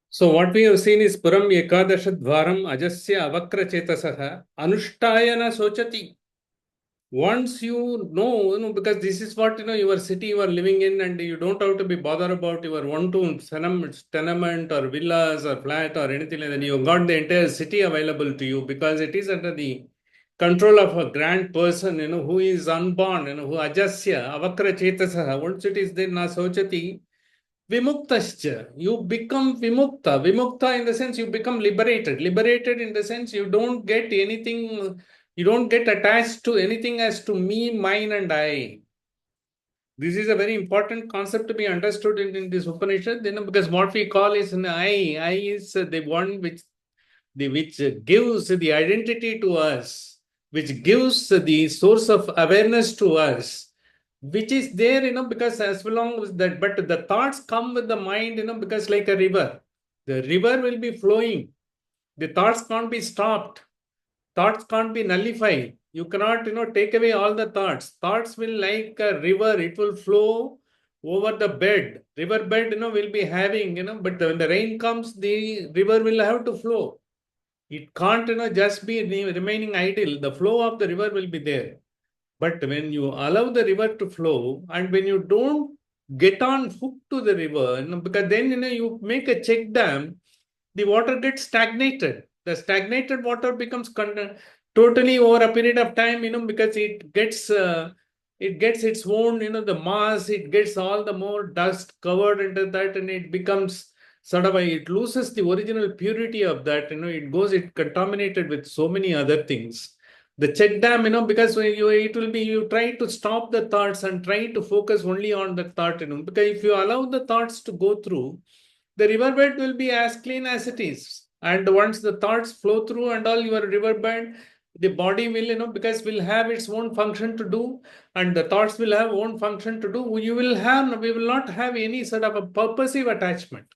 So what we have seen is Puram Ekadasha Dvaram Ajasya Avakra Chetasaha Anushayana Sochati. Once because this is what your city you are living in, and you don't have to be bothered about your one to tenement or villas or flat or anything like that. You got the entire city available to you because it is under the control of a grand person, who is unborn, who ajasya, avakra chetasaha. Once it is there, na sochati, vimuktascha. You become vimukta. Vimukta in the sense you become liberated. Liberated in the sense you don't get anything, you don't get attached to anything as to me, mine, and I. This is a very important concept to be understood in this Upanishad, because what we call is an I. I is the one which gives the identity to us, which gives the source of awareness to us, which is there, because as long as that, but the thoughts come with the mind, because like a river, the river will be flowing. The thoughts can't be stopped. Thoughts can't be nullified. You cannot, take away all the thoughts. Thoughts will like a river, it will flow over the bed. River bed, will be having, but when the rain comes, the river will have to flow. It can't, just be remaining idle. The flow of the river will be there. But when you allow the river to flow and when you don't get on hook to the river, because then, you make a check dam, the water gets stagnated. The stagnated water becomes totally over a period of time, because it gets its own, the mass, it gets all the more dust covered into that, and it becomes sort of it loses the original purity of that, it contaminated with so many other things. The check dam, because you try to stop the thoughts and try to focus only on the thought, because if you allow the thoughts to go through, the riverbed will be as clean as it is. And once the thoughts flow through and all your riverbed, the body will, because will have its own function to do, and the thoughts will have own function to do. We will not have any sort of a purposive attachment.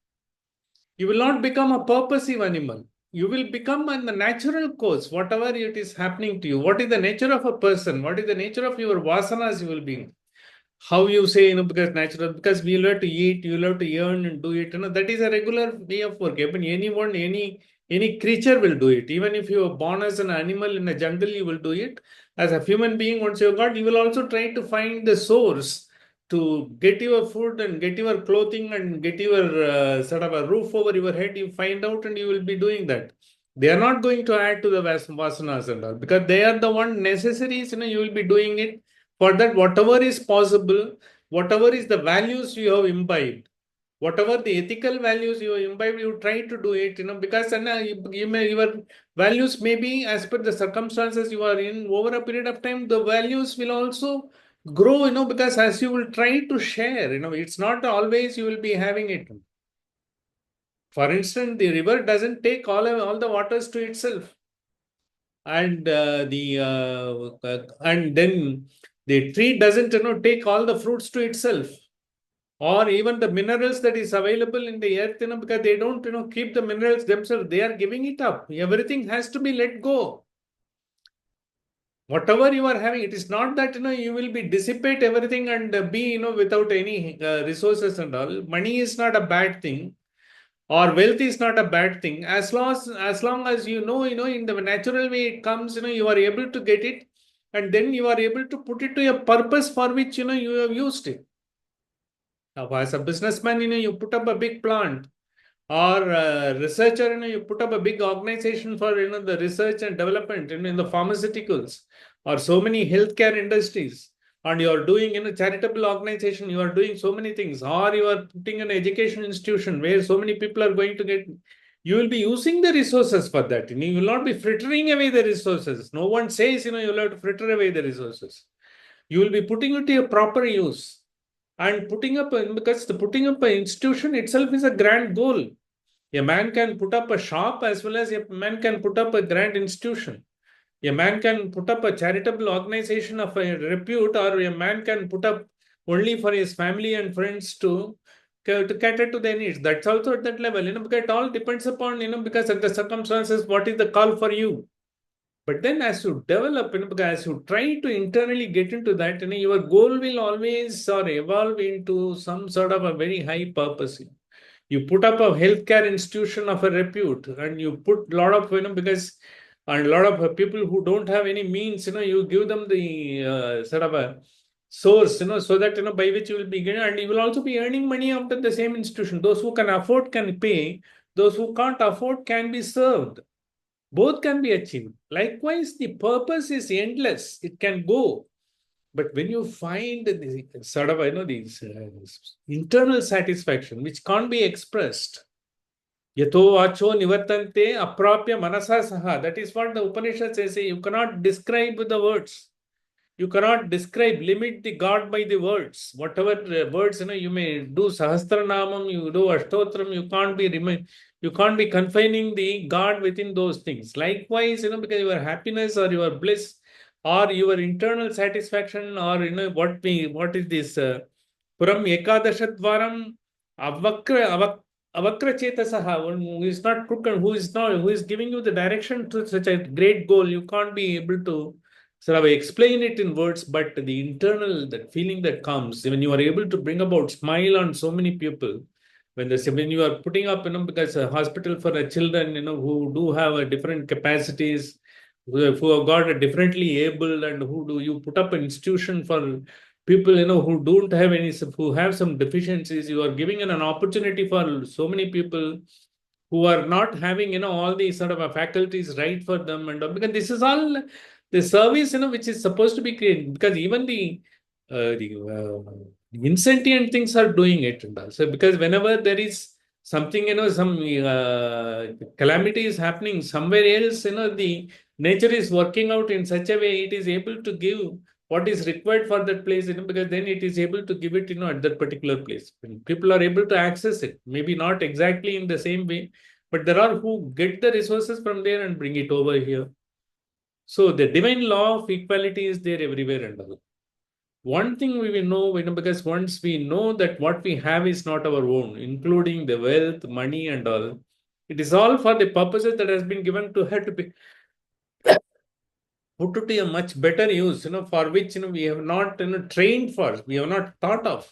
You will not become a purposive animal. You will become in the natural course, whatever it is happening to you. What is the nature of a person? What is the nature of your vasanas you will be? How you say, because natural, because we love to eat, you love to earn and do it, that is a regular way of work. But anyone, any creature will do it. Even if you are born as an animal in a jungle, you will do it. As a human being, once you got, you will also try to find the source to get your food and get your clothing and get your sort of a roof over your head. You find out and you will be doing that. They are not going to add to the vasanas and all, because they are the one necessaries, you will be doing it. For that, whatever is possible, whatever is the values you have imbibed, whatever the ethical values you have imbibed, you try to do it, because your values may be as per the circumstances you are in. Over a period of time, the values will also grow, because as you will try to share, it's not always you will be having it. For instance, the river doesn't take all the waters to itself, and and then the tree doesn't take all the fruits to itself, or even the minerals that is available in the earth, because they don't keep the minerals themselves, they are giving it up. Everything has to be let go. Whatever you are having, it is not that you will be dissipate everything and be without any resources and all. Money is not a bad thing, or wealth is not a bad thing, as long as in the natural way it comes, you are able to get it, and then you are able to put it to a purpose for which you have used it. Now, as a businessman, you put up a big plant, or a researcher, you put up a big organization for the research and development in the pharmaceuticals, or so many healthcare industries, and you are doing in a charitable organization, you are doing so many things, or you are putting an education institution where so many people are going to get, you will be using the resources for that. You will not be frittering away the resources. No one says you will have to fritter away the resources. You will be putting it to a proper use, and because the putting up an institution itself is a grand goal. A man can put up a shop as well as a man can put up a grand institution. A man can put up a charitable organization of a repute, or a man can put up only for his family and friends to cater to their needs. That's also at that level, because it all depends upon, because of the circumstances, what is the call for you. But then as you develop, because as you try to internally get into that, your goal will always or evolve into some sort of a very high purpose. You put up a healthcare institution of a repute, and you put a lot of, because and a lot of people who don't have any means, you give them the sort of a source, so that, by which you will be getting, and you will also be earning money after the same institution. Those who can afford can pay, those who can't afford can be served. Both can be achieved. Likewise, the purpose is endless. It can go. But when you find the sort of, these internal satisfaction, which can't be expressed, yato vacho nivartante aprapya manasa saha. That is what the Upanishad says. You cannot describe with the words. You cannot describe, limit the God by the words. Whatever words, you may do Sahasranamam, you do Ashtotram, you can't be confining the God within those things. Likewise, because your happiness or your bliss or your internal satisfaction, or, what is this? Puram Ekadashadvaram Avakra Chetasaha, one who is not crooked, who is giving you the direction to such a great goal. You can't be able to sort of explain it in words, but the internal, that feeling that comes when you are able to bring about smile on so many people, when you are putting up, because a hospital for the children, who do have a different capacities, who have got a differently able, and who do you put up an institution for people, who don't have any, who have some deficiencies. You are giving an opportunity for so many people who are not having, all these sort of faculties right for them, and because this is all the service, which is supposed to be created, because even the insentient things are doing it, and also because whenever there is something, some calamity is happening somewhere else, the nature is working out in such a way it is able to give what is required for that place, because then it is able to give it, at that particular place. When people are able to access it, maybe not exactly in the same way, but there are who get the resources from there and bring it over here. So the divine law of equality is there everywhere and all. One thing we will know, because once we know that what we have is not our own, including the wealth, money, and all, it is all for the purposes that has been given to her to be put to a much better use, for which, we have not, trained for, we have not thought of.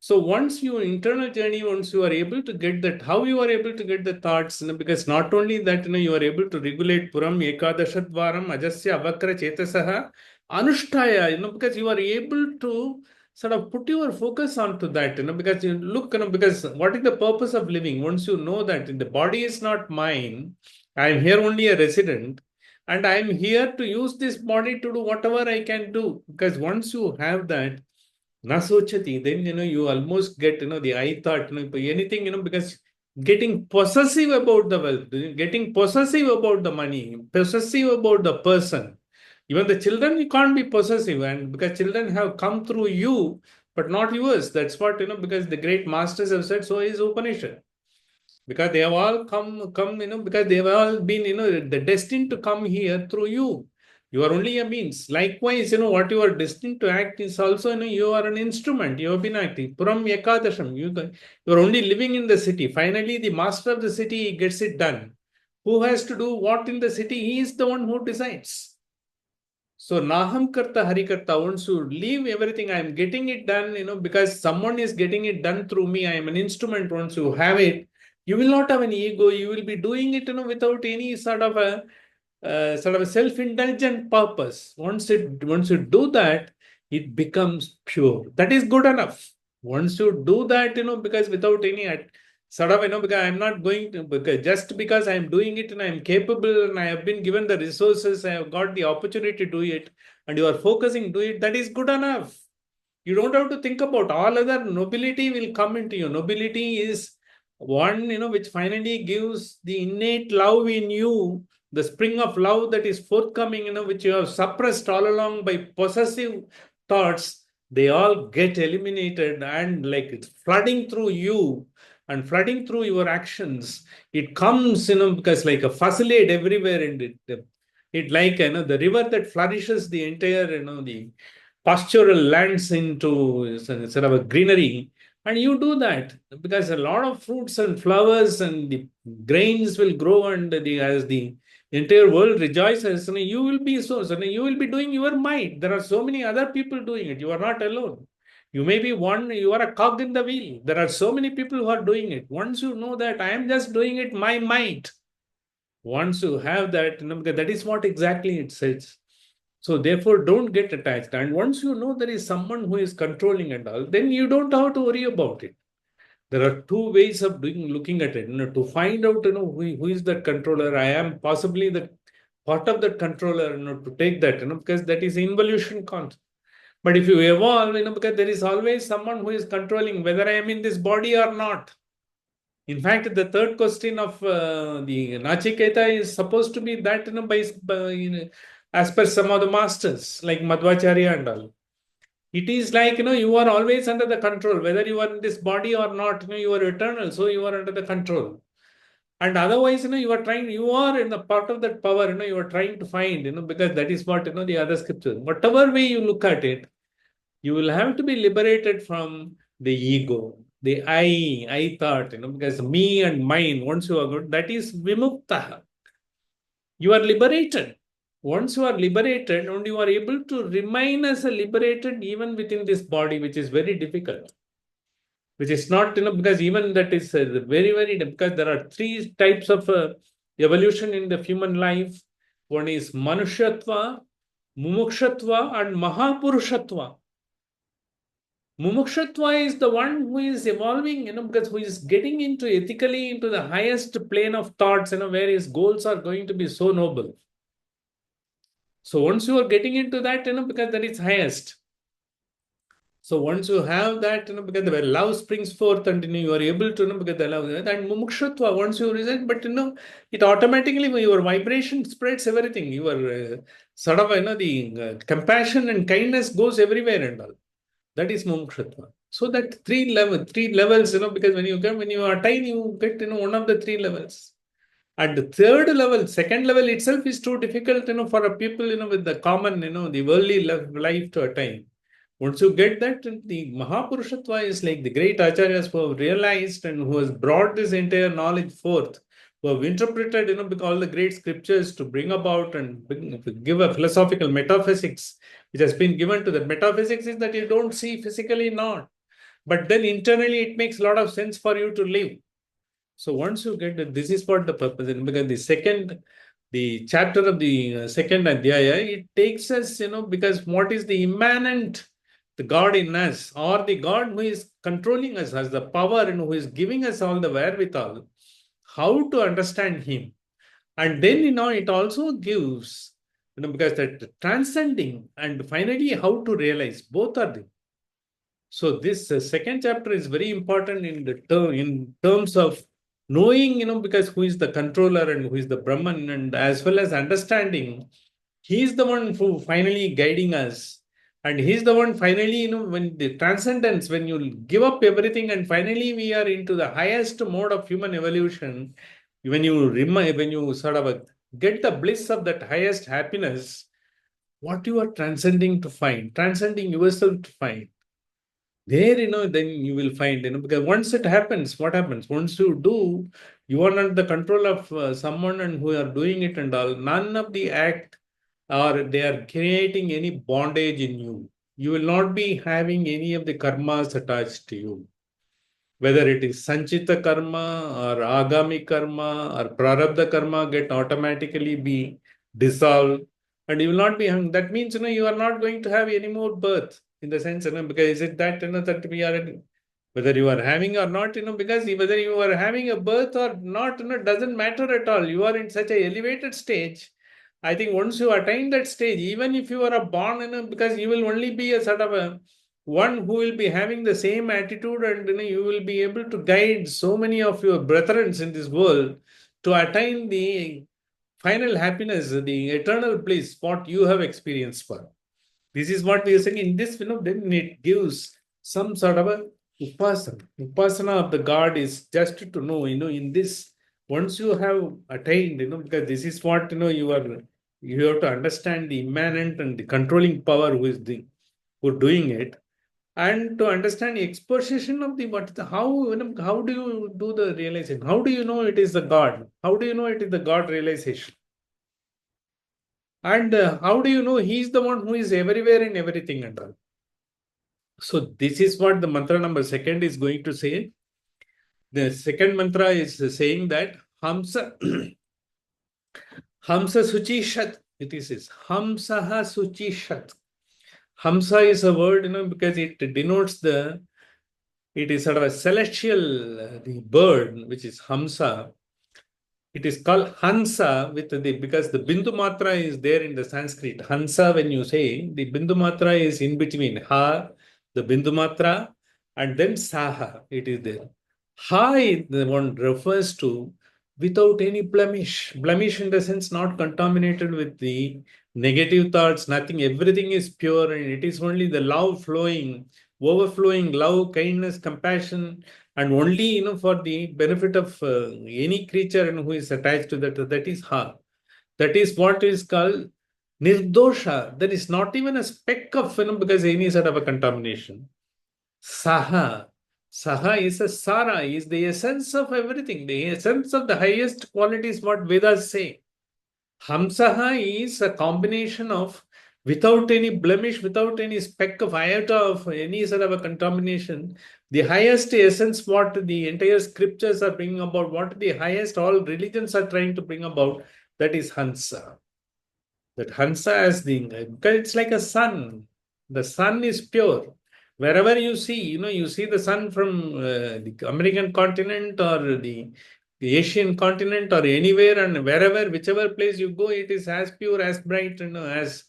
So once your internal journey, once you are able to get that, how you are able to get the thoughts, because not only that, you are able to regulate Puram Ekadashadvaram Ajasya Avakra Chetasaha Anushtaya, because you are able to sort of put your focus onto that, because you look, because what is the purpose of living? Once you know that the body is not mine, I am here only a resident, and I am here to use this body to do whatever I can do. Because once you have that, Nasochati, then you almost get the I thought, anything, because getting possessive about the wealth, getting possessive about the money, possessive about the person. Even the children, you can't be possessive, and because children have come through you, but not yours. That's what, because the great masters have said, so is Upanishad. Because they have all come, because they have all been, the destined to come here through you. You are only a means. Likewise, what you are destined to act is also, you are an instrument. You have been acting. Puram Ekadasham. You are only living in the city. Finally, the master of the city gets it done. Who has to do what in the city? He is the one who decides. So Naham Karta Hari Karta, once you leave everything, I am getting it done, because someone is getting it done through me. I am an instrument. Once you have it, you will not have an ego. You will be doing it, without any sort of a self-indulgent purpose. Once you do that, it becomes pure. That is good enough. Once you do that, because without any sort of, because I'm not going to, because just because I'm doing it and I'm capable and I have been given the resources, I have got the opportunity to do it, and you are focusing to it, that is good enough. You don't have to think about all other nobility will come into you. Nobility is one, which finally gives the innate love in you, the spring of love that is forthcoming, which you have suppressed all along by possessive thoughts. They all get eliminated, and like it's flooding through you and flooding through your actions. It comes, because like a fusillade everywhere, and it like, the river that flourishes the entire, the pastoral lands into sort of a greenery. And you do that because a lot of fruits and flowers and the grains will grow, and as the Entire world rejoices, you will be you will be doing your might. There are so many other people doing it. You are not alone. You may be one, you are a cog in the wheel. There are so many people who are doing it. Once you know that I am just doing it my might, once you have that, because that is what exactly it says. So therefore, don't get attached. And once you know there is someone who is controlling and all, then you don't have to worry about it. There are two ways of looking at it. To find out, who is that controller. I am possibly the part of that controller. To take that, because that is involution concept. But if you evolve, because there is always someone who is controlling whether I am in this body or not. In fact, the third question of the Nachiketa is supposed to be that, as per some of the masters like Madhvacharya and all. It is like, you are always under the control, whether you are in this body or not, you are eternal, so you are under the control. And otherwise, you are in the part of that power, you are trying to find, because that is what, the other scriptures. Whatever way you look at it, you will have to be liberated from the ego, the I thought, because me and mine, once you are good, that is vimukta. You are liberated. Once you are liberated, and you are able to remain as a liberated even within this body, which is very difficult. Which is not, because even that is very, very, because there are three types of evolution in the human life. One is Manushatva, Mumukshatva, and Mahapurushatva. Mumukshatva is the one who is evolving, because who is getting into ethically into the highest plane of thoughts, where his goals are going to be so noble. So once you are getting into that, because that is highest. So once you have that, because the love springs forth and you are able to, because the love, and mumukshutva, once you resist, but it automatically your vibration spreads everything. Your sort of, the compassion and kindness goes everywhere and all. That is mumukshutva. So that three levels, because when you attain, you get, one of the three levels. And the third level, second level itself is too difficult, for a people, with the common, the worldly life to attain. Once you get that, the Mahapurushatva is like the great acharyas who have realized and who has brought this entire knowledge forth, who have interpreted, with all the great scriptures to bring about and give a philosophical metaphysics, which has been given to the metaphysics is that you don't see physically not. But then internally it makes a lot of sense for you to live. So once you get that, this is what the purpose is. Because the chapter of the second adhyaya, it takes us, because what is the immanent, the God in us, or the God who is controlling us, has the power and who is giving us all the wherewithal, how to understand Him. And then, it also gives, because that transcending and finally how to realize both are there. So this second chapter is very important in terms of knowing, because who is the controller and who is the Brahman, and as well as understanding, he is the one who finally guiding us. And he's the one finally, when the transcendence, when you give up everything and finally we are into the highest mode of human evolution, when you sort of get the bliss of that highest happiness, what you are transcending to find, transcending yourself to find. There, then you will find, because once it happens, what happens? Once you do, you are not the control of someone and who are doing it and all. None of the act or they are creating any bondage in you. You will not be having any of the karmas attached to you. Whether it is Sanchita karma or Agami karma or Prarabdha karma get automatically be dissolved and you will not be hung. That means, you are not going to have any more birth in the sense, because is it that, that we are, whether you are having or not, because whether you are having a birth or not, doesn't matter at all. You are in such a elevated stage. I think once you attain that stage, even if you are a born, because you will only be a sort of a one who will be having the same attitude and you will be able to guide so many of your brethren in this world to attain the final happiness, the eternal bliss, what you have experienced for. This is what we are saying in this, then it gives some sort of a upasana. Upasana of the God is just to know, in this, once you have attained, because this is what, you have to understand the immanent and the controlling power who doing it. And to understand the exposition of how do you do the realization? How do you know it is the God? How do you know it is the God realization? And how do you know he is the one who is everywhere in everything and all? So this is what the mantra number second is going to say. The second mantra is saying that Hamsa Hamsa Suchishat. It is Hamsaha Suchishat. Hamsa is a word, because it denotes it is sort of a celestial the bird, which is Hamsa. It is called Hansa because the Bindu Matra is there in the Sanskrit. Hansa, when you say, the Bindu Matra is in between Ha, the Bindu Matra, and then Saha. It is there. Ha is the one refers to without any blemish. Blemish in the sense not contaminated with the negative thoughts, nothing. Everything is pure, and it is only the love flowing, overflowing love, kindness, compassion, and only for the benefit of any creature who is attached to that is ha. That is what is called nirdosha. There is not even a speck of because any sort of a contamination. Saha. Saha is a sara, is the essence of everything. The essence of the highest quality is what Vedas say. Hamsaha is a combination of without any blemish, without any speck of iota of any sort of a contamination. The highest essence, what the entire scriptures are bringing about, what the highest all religions are trying to bring about, that is Hansa. That Hansa as because it's like a sun. The sun is pure. Wherever you see, you see the sun from the American continent or the Asian continent or anywhere, and wherever, whichever place you go, it is as pure, as bright, as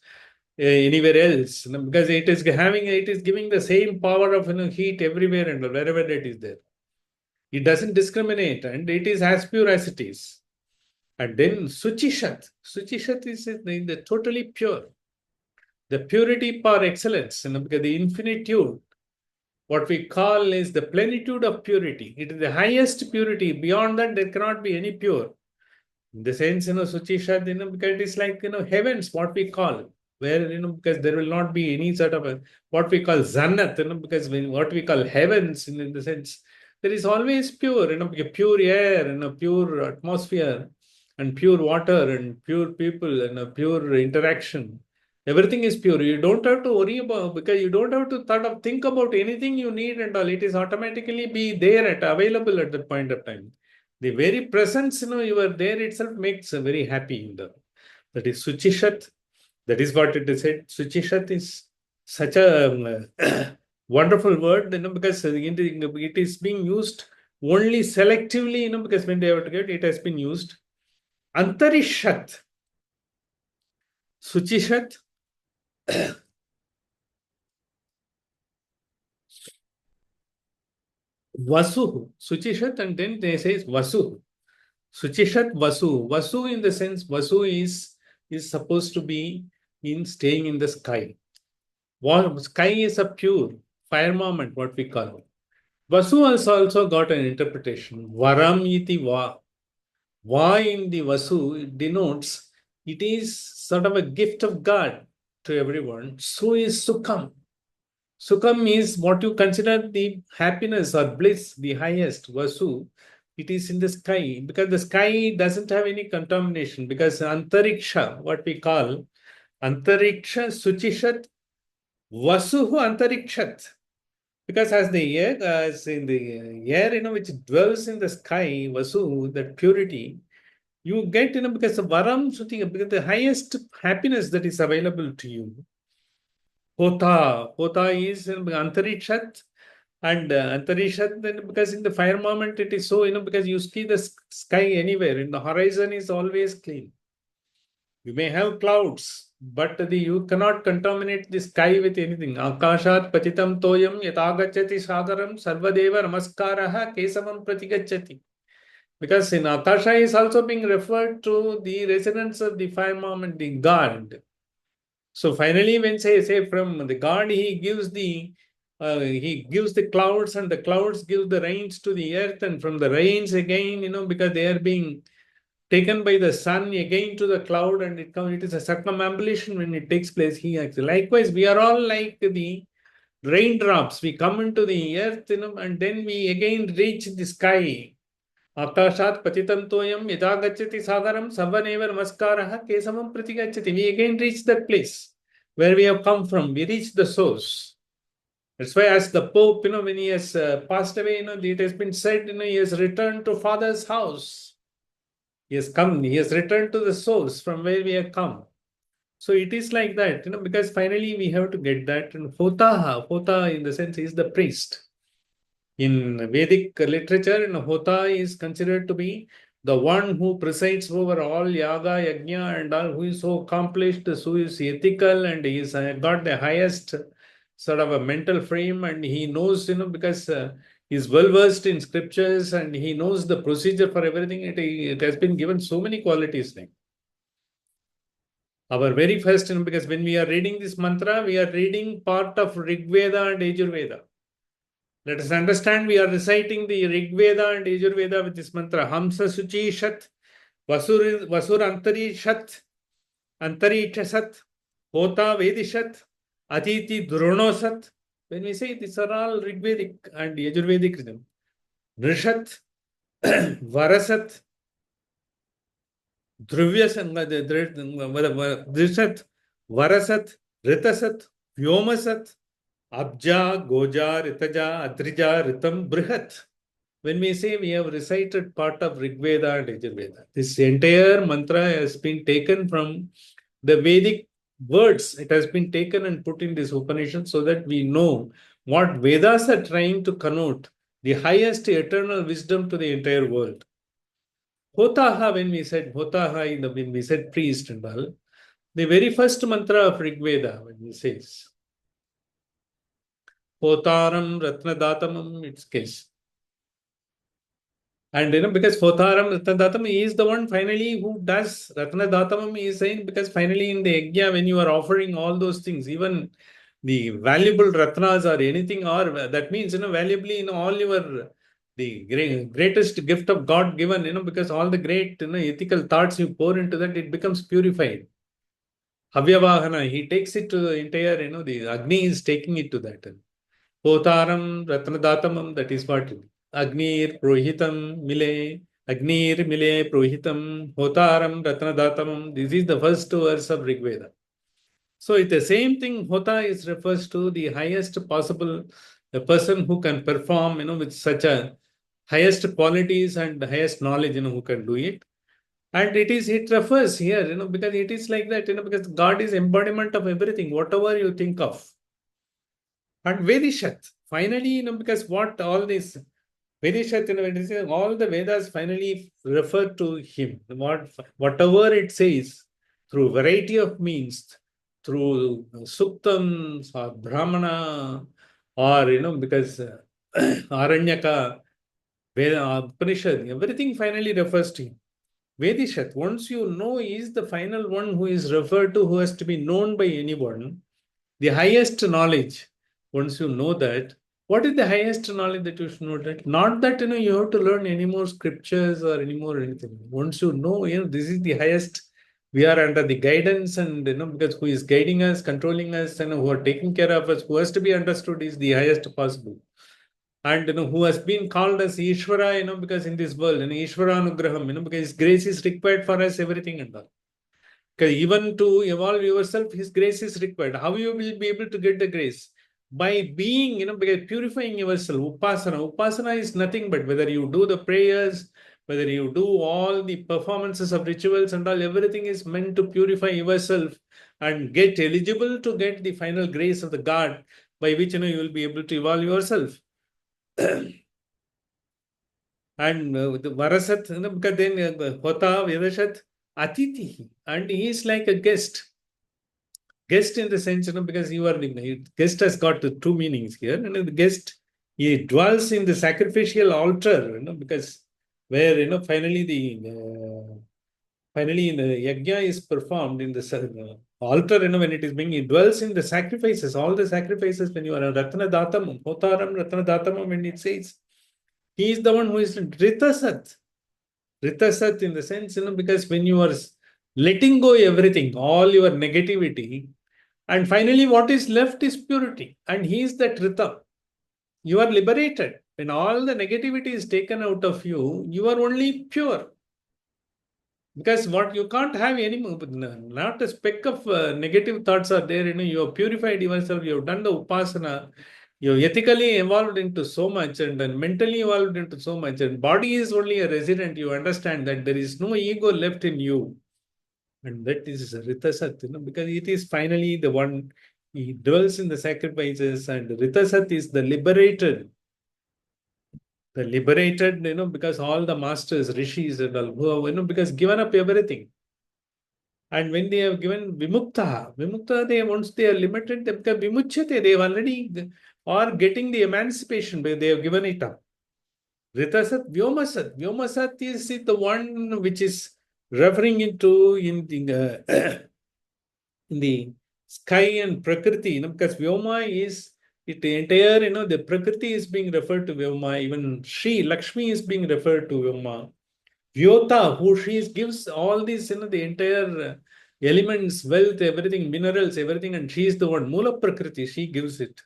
anywhere else. Because it is giving the same power of heat everywhere and wherever it is there. It doesn't discriminate, and it is as pure as it is. And then Suchishat. Suchishat is the totally pure. The purity par excellence, because the infinitude, what we call is the plenitude of purity. It is the highest purity. Beyond that, there cannot be any pure. In the sense, Suchishat, because it is like, heavens, what we call, where, because there will not be any sort of what we call Zannat, because what we call heavens, in the sense, there is always pure, pure air, pure atmosphere, and pure water, and pure people, and a pure interaction. Everything is pure. You don't have to worry about, because you don't have to think about anything you need and all. It is automatically be there available at that point of time. The very presence, you are there itself makes very happy. That is Suchishat. That is what it is said. Suchishat is such a wonderful word, because it is being used only selectively, because when they have to get it has been used. Antarishat. Suchishat. Vasu. Suchishat, and then they say Vasu. Suchishat Vasu. Vasu in the sense, Vasu is supposed to be in staying in the sky. Sky is a pure firmament, what we call it. Vasu has also got an interpretation. Varam iti va. Va in the Vasu it denotes it is sort of a gift of God to everyone. So is Sukham. Sukham is what you consider the happiness or bliss, the highest. Vasu, it is in the sky, because the sky doesn't have any contamination, because Antariksha, what we call Antariksha Suchishat Vasuhu Antarikshat. Because as in the air, which dwells in the sky, Vasu, that purity, you get, because the Varam Suti, because the highest happiness that is available to you. Hota is Antarikshat, and Antarishat, then because in the firmament it is so, because you see the sky anywhere, in the horizon is always clean. You may have clouds, but you cannot contaminate the sky with anything. Akashat patitam toyam yatagachati sagaram sarvadeva namaskaraha kesavam pratigachati. Because in Akasha is also being referred to the residents of the firmament, the God. So finally, when say from the God, he gives the clouds, and the clouds give the rains to the earth, and from the rains again, because they are being taken by the sun again to the cloud, and it is a circumambulation when it takes place. He actually, likewise, we are all like the raindrops. We come into the earth, and then we again reach the sky Akashat patitam toyam yada gacchati sagaram savaneva namaskaraha kesamam prati gacchati. We again reach that place where we have come from. We reach the source. That's why, as the Pope, when he has passed away, it has been said, he has returned to Father's house. He has come, he has returned to the source from where we have come. So it is like that, because finally we have to get that. And Hota in the sense is the priest. In Vedic literature, Hota is considered to be the one who presides over all yaga, yajna, and all, who is so accomplished, who is ethical, and he is got the highest sort of a mental frame, and he knows, because he is well versed in scriptures and he knows the procedure for everything. It has been given so many qualities. Like our very first, because when we are reading this mantra, we are reading part of Rig Veda and Yajur Veda. Let us understand, we are reciting the Rig Veda and Yajur Veda with this mantra. Hamsa Suchi Shat, Vasur Antari Shat, Antari Sat, Hota Vedishat, Aditi Druno Sat. When we say these are all Rig Vedic and Yajur Vedic rhythm. Rishat, Varasat, Dhruvyasat, Drishat, Varasat, Ritasat, Vyomasat, Abja, Goja, Ritaja, Adrija, Ritam, Brihat. When we say we have recited part of Rig Veda and Yajur Veda, this entire mantra has been taken from the Vedic words. It has been taken and put in this Upanishad so that we know what Vedas are trying to connote, the highest eternal wisdom to the entire world. Hotaha, when we said Hotaha, when we said priest and all, the very first mantra of Rig Veda, when he says, Hotaram Ratnadatamam, its case. And because Hotaram Ratnadatam is the one finally who does Ratnadatamam, is saying, because finally in the Yajna, when you are offering all those things, even the valuable Ratnas or anything, or that means, valuably, all your, the greatest gift of God given, because all the great, ethical thoughts you pour into that, it becomes purified. Havyavahana, he takes it to the entire, the Agni is taking it to that. Hotaram Ratnadatamam, that is what Agnir Prohitam Mile, Agnir Mile Prohitam, Hotaram Ratnadatamam. This is the first verse of Rig Veda. So it's the same thing. Hota is refers to the highest possible, the person who can perform, with such a highest qualities and highest knowledge, who can do it. And it refers here, because it is like that, because God is embodiment of everything, whatever you think of. And Vedishat, finally, because what all this Vedishat, all the Vedas finally refer to him. Whatever it says, through variety of means, through Suktams or Brahmana, or, because Aranyaka, Veda, Upanishad, everything finally refers to him. Vedishat, once you know, is the final one who is referred to, who has to be known by anyone. The highest knowledge, once you know that, what is the highest knowledge that you should know that? Not that, you have to learn any more scriptures or any more anything. Once you know, this is the highest, we are under the guidance and, because who is guiding us, controlling us, and who are taking care of us, who has to be understood is the highest possible. And, who has been called as Ishvara, because in this world, Ishvaranugraham, because His grace is required for us, everything and all. Because even to evolve yourself, His grace is required. How you will be able to get the grace? By being, by purifying yourself. Upasana. Upasana is nothing but whether you do the prayers, whether you do all the performances of rituals and all, everything is meant to purify yourself and get eligible to get the final grace of the God, by which, you will be able to evolve yourself. And the Varasat, because then Hota, Vedashat, Atiti, and he is like a guest. Guest in the sense, because you are the guest has got the two meanings here. And the guest, he dwells in the sacrificial altar, because where, finally finally the yajna is performed in the altar, when it is being, he dwells in the sacrifices, all the sacrifices. When you are a Ratna Datamam, Hotaram Ratna Datamam, when it says, he is the one who is Ritasat. Ritasat in the sense, because when you are letting go everything, all your negativity, and finally what is left is purity. And he is that Rita. You are liberated. When all the negativity is taken out of you, you are only pure. Because what you can't have any, not a speck of negative thoughts are there. You have purified yourself, you have done the upasana, you have ethically evolved into so much and then mentally evolved into so much. And body is only a resident. You understand that there is no ego left in you. And that is Ritasat, because it is finally the one, he dwells in the sacrifices, and Ritasat is the liberated. The liberated, because all the masters, rishis and all, who have, because given up everything. And when they have given Vimukta, they once they are limited, they become Vimuchyate, they have already are getting the emancipation, but they have given it up. Ritasat, Vyomasat. Vyomasat is the one which is referring into in the sky and Prakriti, because Vyoma is the entire, the Prakriti is being referred to Vyoma, even Shri Lakshmi is being referred to Vyoma. Vyota, who she gives all these, the entire elements, wealth, everything, minerals, everything, and she is the one, Mula Prakriti, she gives it.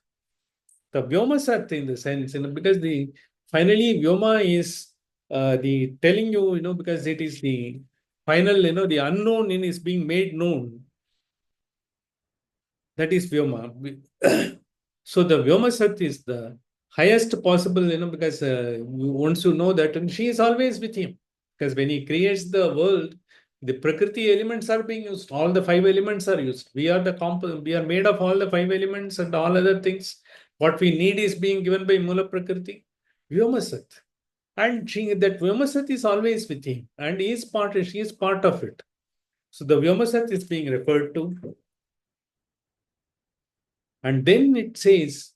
The Vyoma Sat in the sense, because the finally Vyoma is the telling you, because it is the final, the unknown is being made known. That is Vyoma. So the Vyoma Sat is the highest possible, because once you know that, and she is always with him. Because when he creates the world, the Prakriti elements are being used. All the five elements are used. We are we are made of all the five elements and all other things. What we need is being given by Mula Prakriti. Vyoma Sat. And that Vyoma Sat is always with him. And she is part of it. So the Vyoma Sat is being referred to. And then it says,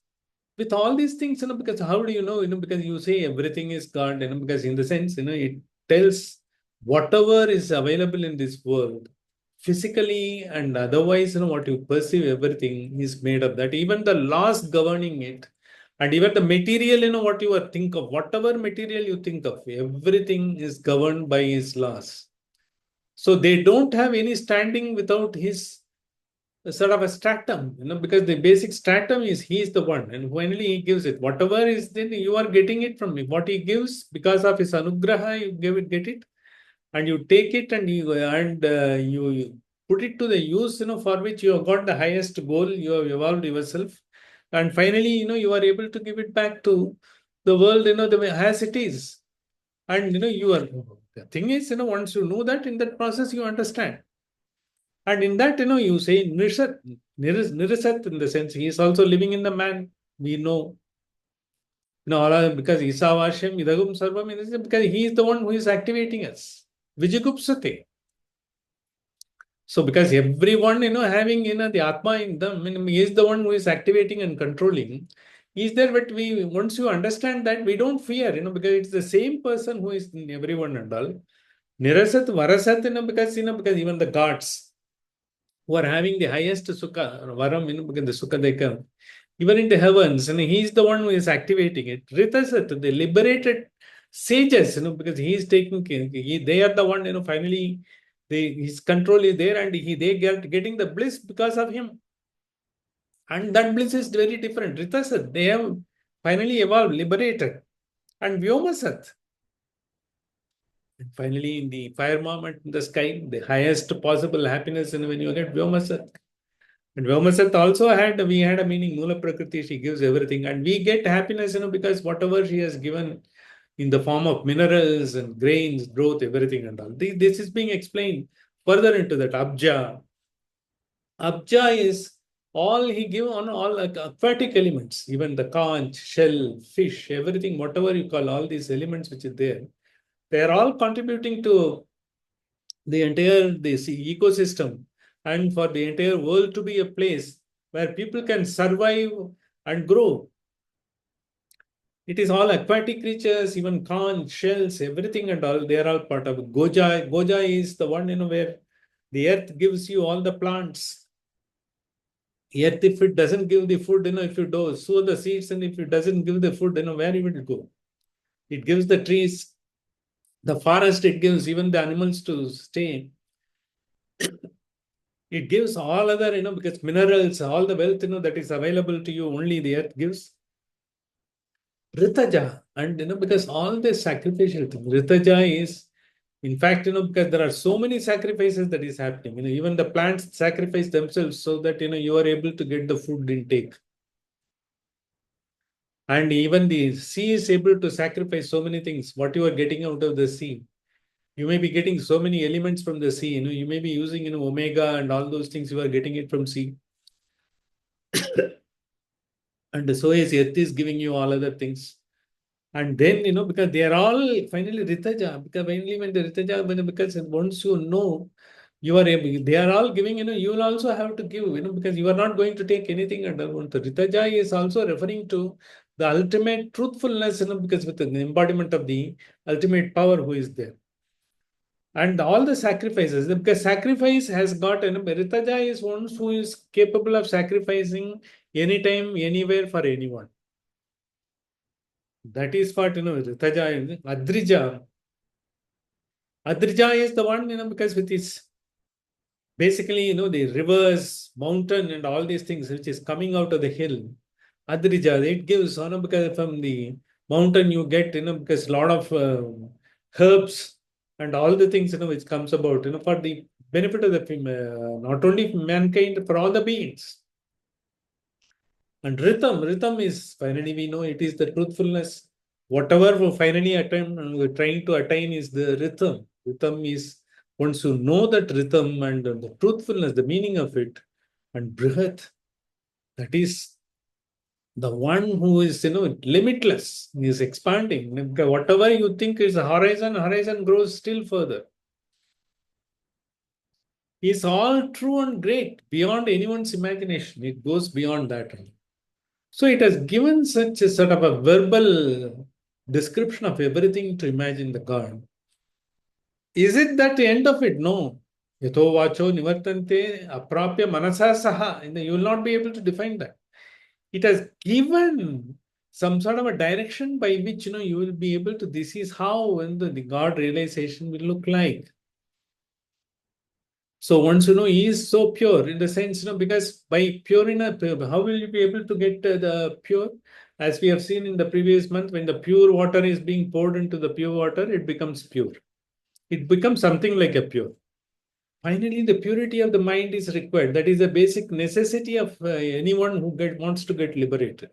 with all these things, because how do you know, because you say everything is God, because in the sense, it tells whatever is available in this world, physically and otherwise, what you perceive, everything is made of that. Even the laws governing it, and even the material, what you are think of, whatever material you think of, everything is governed by his laws. So they don't have any standing without his sort of a stratum, because the basic stratum is he is the one, and finally he gives it. Whatever is, then you are getting it from him. What he gives because of his anugraha, you get it, and you take it and you put it to the use, for which you have got the highest goal. You have evolved yourself, and finally, you are able to give it back to the world, the way as it is. And you are the thing is, once you know that, in that process, you understand. And in that, you say Nirisat in the sense he is also living in the man. We know, because Isavasham, Idagum Sarvam, because he is the one who is activating us. Vijigupsate. So, because everyone, having, the Atma in them, he is the one who is activating and controlling. He is there, but once you understand that, we don't fear, because it's the same person who is in everyone and all. Nirasat, Varasat, because even the gods, who are having the highest sukha, varam, because the sukha they come, even in the heavens, and he is the one who is activating it. Ritasat, the liberated sages, because he is taking care, they are the one, finally, his control is there, and they get getting the bliss because of him. And that bliss is very different. Ritasat, they have finally evolved, liberated. And Vyomasat, and finally, in the fire moment in the sky, the highest possible happiness, when you get Vyomasat. And Vyomasat also we had a meaning, Mula Prakriti, she gives everything. And we get happiness, because whatever she has given in the form of minerals and grains, growth, everything and all. This is being explained further into that. Abja. Abja is all he give on all like aquatic elements, even the conch, shell, fish, everything, whatever you call all these elements which is there. They are all contributing to the entire this ecosystem, and for the entire world to be a place where people can survive and grow. It is all aquatic creatures, even conch, shells, everything and all, they are all part of it. Goja. Goja is the one, where the earth gives you all the plants. Earth, if it doesn't give the food, if you do sow the seeds, and if it doesn't give the food, where it will go? It gives the trees, the forest, it gives even the animals to stay. It gives all other, because minerals, all the wealth, that is available to you, only the earth gives. Ritaja. And, because all this sacrificial thing, Ritaja is, in fact, because there are so many sacrifices that is happening. Even the plants sacrifice themselves so that, you are able to get the food intake. And even the sea is able to sacrifice so many things. What you are getting out of the sea. You may be getting so many elements from the sea. You may be using, omega and all those things. You are getting it from sea. And so is earth is giving you all other things. And then, because they are all finally Ritaja, because finally when the Ritaja, because once you know, you are able, they are all giving, you will also have to give, because you are not going to take anything under one. The Ritaja is also referring to the ultimate truthfulness, because with the embodiment of the ultimate power who is there. And all the sacrifices, because sacrifice has got, Ritaja is one who is capable of sacrificing anytime, anywhere for anyone. That is what, Ritaja is. Adrija. Adrija is the one, because with its basically, the rivers, mountain, and all these things which is coming out of the hill. Adrija, it gives, because from the mountain you get, because a lot of herbs and all the things, which comes about, for the benefit of the not only mankind, for all the beings. And rhythm is finally we know it is the truthfulness. Whatever we finally we're trying to attain is the rhythm. Rhythm is once you know that rhythm and the truthfulness, the meaning of it, and brihat, that is the one who is limitless, is expanding. Whatever you think is a horizon grows still further. Is all true and great beyond anyone's imagination. It goes beyond that. So it has given such a sort of a verbal description of everything to imagine the God. Is it that the end of it? No. Yato vacho nivartante aprapya manasa saha. You will not be able to define that. It has given some sort of a direction by which you will be able to. This is how when the God realization will look like. So once he is so pure in the sense, because by pure in how will you be able to get the pure? As we have seen in the previous month, when the pure water is being poured into the pure water, it becomes pure. It becomes something like a pure. Finally, the purity of the mind is required. That is a basic necessity of anyone who wants to get liberated.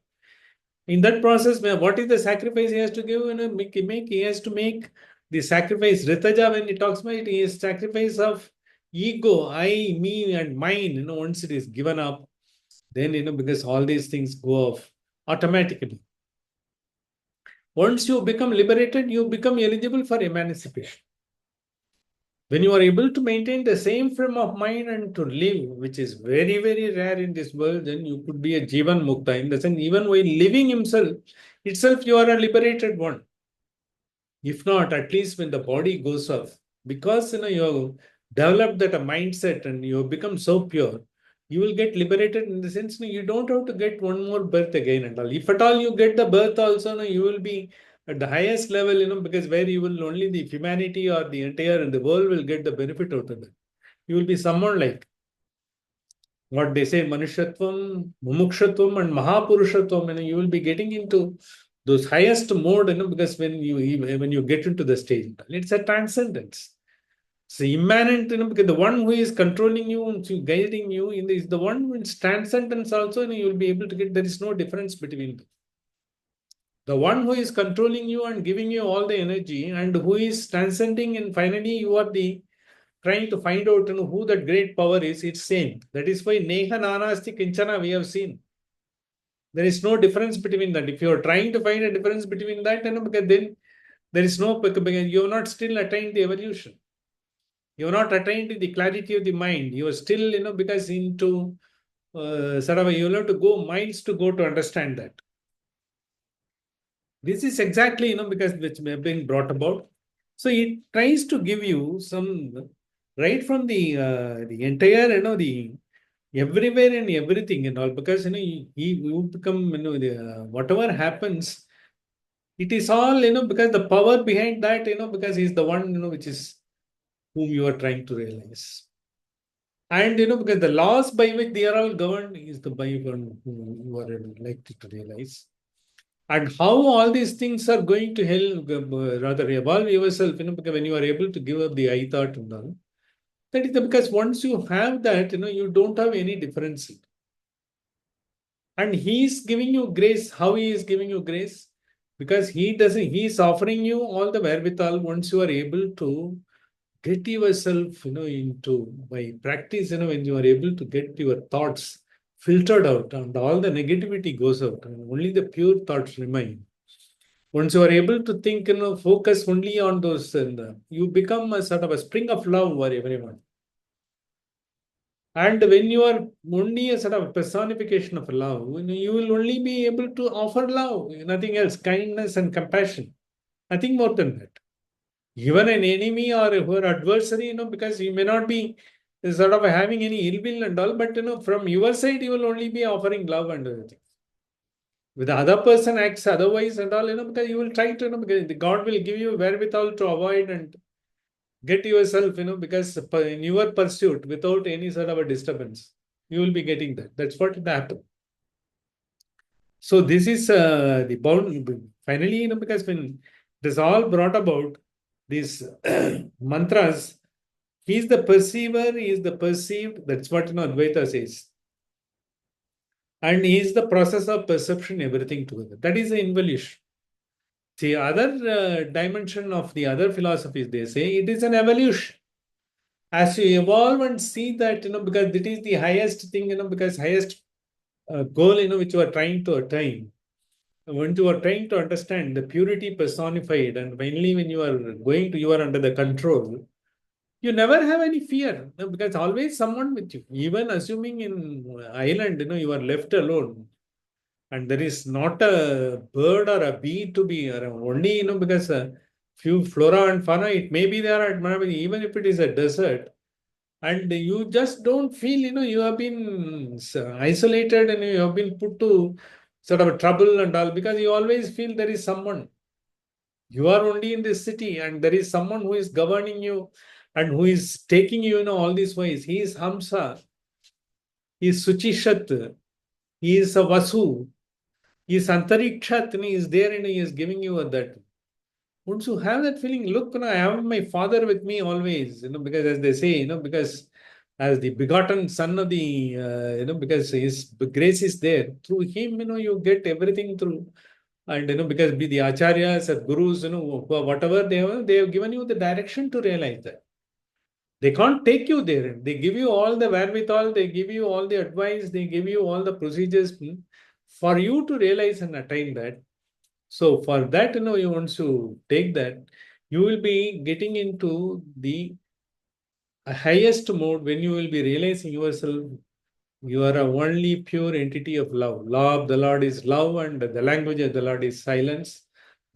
In that process, what is the sacrifice he has to give? He has to make the sacrifice. Ritaja, when he talks about it, he is sacrifice of ego, I, me, and mine. Once it is given up, then because all these things go off automatically. Once you become liberated, you become eligible for emancipation. When you are able to maintain the same frame of mind and to live, which is very, very rare in this world, then you could be a Jivan Mukta. In the sense, even while living itself, you are a liberated one. If not, at least when the body goes off, because you have developed that a mindset and you have become so pure, you will get liberated in the sense you don't have to get one more birth again and all. If at all you get the birth also, you will be at the highest level, because where you will only the humanity or the entire and the world will get the benefit out of it. You will be someone like what they say, Manushatvam, Mumukshatvam, and Mahapurushatvam, you will be getting into those highest mode, because when you get into the stage, it's a transcendence. It's immanent, because the one who is controlling you and guiding you is the one who is transcendence also, you will be able to get, there is no difference between them. The one who is controlling you and giving you all the energy and who is transcending, and finally you are the trying to find out who that great power is, it's same. That is why Neha Nanasti Kinchana we have seen. There is no difference between that. If you are trying to find a difference between that, because then there is no, you have not still attained the evolution. You have not attained the clarity of the mind. You are still, because into sort of, you have to go miles to go to understand that. This is exactly, because which may have been brought about. So it tries to give you some, right from the entire, the everywhere and everything and all, because you become, whatever happens, it is all, because the power behind that, because he's the one, which is whom you are trying to realize. And because the laws by which they are all governed is the by one who you are likely to realize. And how all these things are going to help, rather evolve yourself, because when you are able to give up the I thought and all, that is because once you have that, you don't have any difference. And he is giving you grace. How he is giving you grace? Because he is offering you all the wherewithal once you are able to get yourself, into by practice, when you are able to get your thoughts filtered out and all the negativity goes out and only the pure thoughts remain. Once you are able to think, focus only on those, and you become a sort of a spring of love for everyone. And when you are only a sort of personification of love, you will only be able to offer love, nothing else, kindness and compassion, nothing more than that. Even an enemy or your adversary, because you may not be sort of having any ill will and all, but from your side, you will only be offering love and everything. With the other person acts otherwise and all, because you will try to, because God will give you wherewithal to avoid and get yourself, because in your pursuit without any sort of a disturbance, you will be getting that. That's what will happen. So this is the bound. Finally, because when it is all brought about, these mantras, he is the perceiver, he is the perceived. That's what Advaita says. And he is the process of perception, everything together. That is the involution. The other dimension of the other philosophies, they say it is an evolution. As you evolve and see that, because it is the highest thing, because highest goal, which you are trying to attain. When you are trying to understand the purity personified, and finally, when you are going to, you are under the control, you never have any fear, because always someone with you. Even assuming in island, you are left alone, and there is not a bird or a bee to be around. Only, because a few flora and fauna, it may be there, it might be, even if it is a desert, and you just don't feel, you have been isolated and you have been put to sort of trouble and all, because you always feel there is someone. You are only in this city and there is someone who is governing you and who is taking you, all these ways. He is Hamsa, he is Suchishat, he is a Vasu, he is Antarikshat, and he is there and he is giving you that. Once you have that feeling, look, I have my father with me always, because as they say, because as the begotten son of the, because his grace is there. Through him, you get everything through. And, because be the acharyas or gurus, whatever they have given you the direction to realize that. They can't take you there. They give you all the wherewithal, they give you all the advice, they give you all the procedures for you to realize and attain that. So for that, you want to take that, you will be getting into the highest mode when you will be realizing yourself. You are a only pure entity of love. Law of the Lord is love, and the language of the Lord is silence.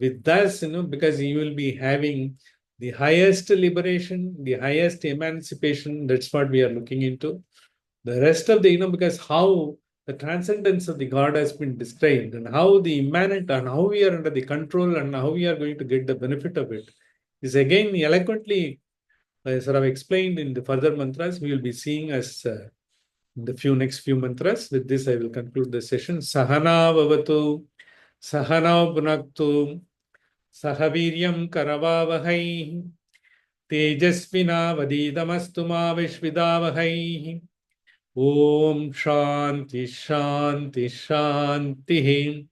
With this, because you will be having the highest liberation, the highest emancipation. That's what we are looking into. The rest of the, because how the transcendence of the God has been described, and how the immanent, and how we are under the control, and how we are going to get the benefit of it, is again eloquently sort of explained in the further mantras. We will be seeing as the next few mantras. With this, I will conclude the session. Sahana Vavatu, Sahana Bhunaktu, Sahaviryam Karavavahai, Tejasvina Vadidamastu Ma Vishvidavahai. Om Shanti Shanti Shanti.